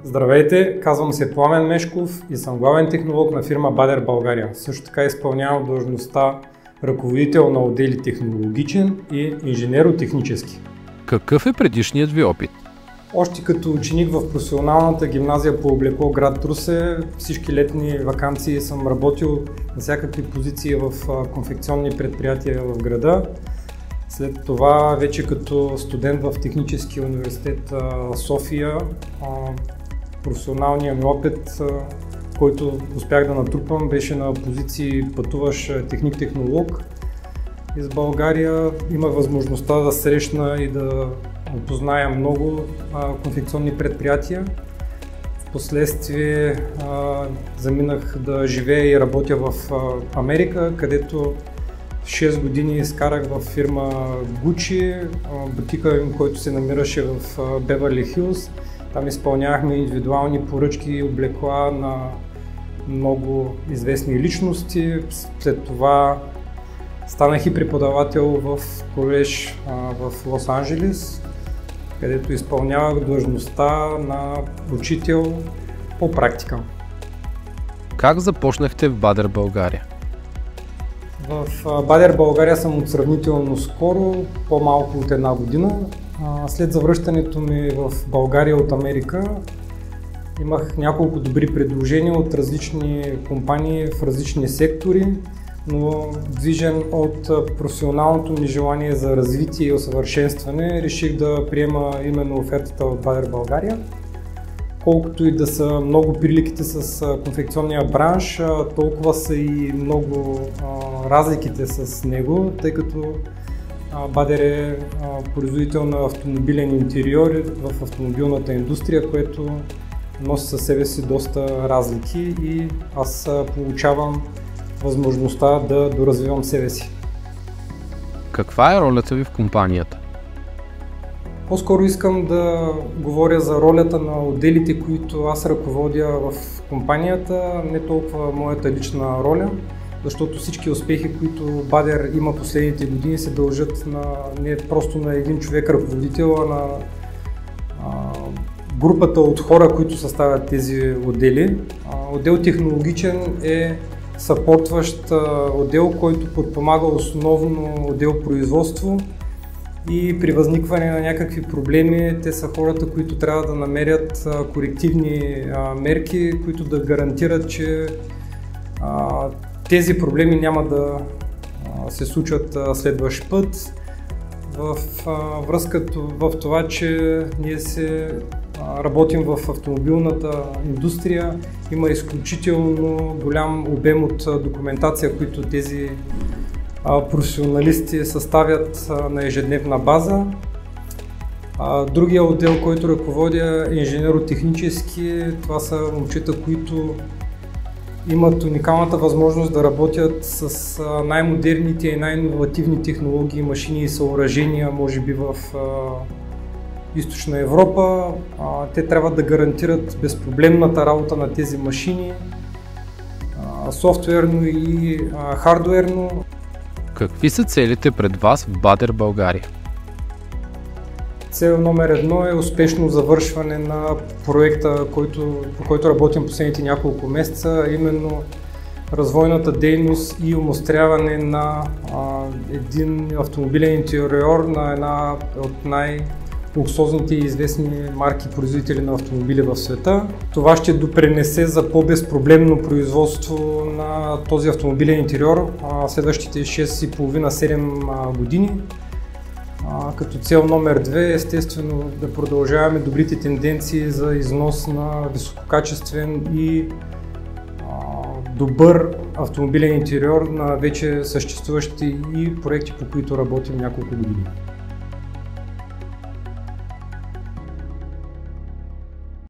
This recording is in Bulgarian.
Здравейте, казвам се Пламен Мешков и съм главен технолог на фирма Бадер България. Също така изпълнявам длъжността ръководител на отдели технологичен и инженеро-технически. Какъв е предишният ви опит? Още като ученик в професионалната гимназия по облекло град Русе, всички летни ваканции съм работил на всякакви позиции в конфекционни предприятия в града. След това вече като студент в Техническия университет София, професионалният ми опит, който успях да натрупам, беше на позиции пътуващ техник-технолог. Из България имах възможността да срещна и да опозная много конфекционни предприятия. Впоследствие заминах да живея и работя в Америка, където 6 години изкарах в фирма Gucci, бутика им, който се намираше в Беверли Хилс. Там изпълнявахме индивидуални поръчки и облекла на много известни личности. След това станах и преподавател в колеж в Лос-Анджелес, където изпълнявах длъжността на учител по практика. Как започнахте в Бадер България? В Бадер България съм от сравнително скоро, по-малко от една година. След завръщането ми в България от Америка имах няколко добри предложения от различни компании в различни сектори, но движен от професионалното ми желание за развитие и усъвършенстване, реших да приема именно офертата от Бадер България. Колкото и да са много приликите с конфекционния бранш, толкова са и много разликите с него, тъй като Бадер е производител на автомобилен интериор в автомобилната индустрия, което носи със себе си доста разлики и аз получавам възможността да доразвивам себе си. Каква е ролята ви в компанията? По-скоро искам да говоря за ролята на отделите, които аз ръководя в компанията, не толкова моята лична роля, защото всички успехи, които Бадер има последните години, се дължат не просто на един човек ръководител, а на групата от хора, които съставят тези отдели. Отдел технологичен е съпортващ отдел, който подпомага основно отдел производство и при възникване на някакви проблеми те са хората, които трябва да намерят корективни мерки, които да гарантират, че тези проблеми няма да се случват следващ път. В връзка в това, че ние работим в автомобилната индустрия, има изключително голям обем от документация, които тези професионалисти съставят на ежедневна база. Другия отдел, който ръководя, е инженеро-технически. Това са момчета, които имат уникалната възможност да работят с най-модерните и най-инновативни технологии, машини и съоръжения, може би в Източна Европа. Те трябва да гарантират безпроблемната работа на тези машини, софтуерно и хардуерно. Какви са целите пред вас в Бадер България? Цел номер 1 е успешно завършване на проекта, по който работим последните няколко месеца, именно развойната дейност и умостряване на един автомобилен интериор на една от най-луксозните и известни марки производители на автомобили в света. Това ще допринесе за по-безпроблемно производство на този автомобилен интериор следващите 6,5-7 години. Като цел номер 2 естествено да продължаваме добрите тенденции за износ на висококачествен и добър автомобилен интериор на вече съществуващи и проекти, по които работим няколко години.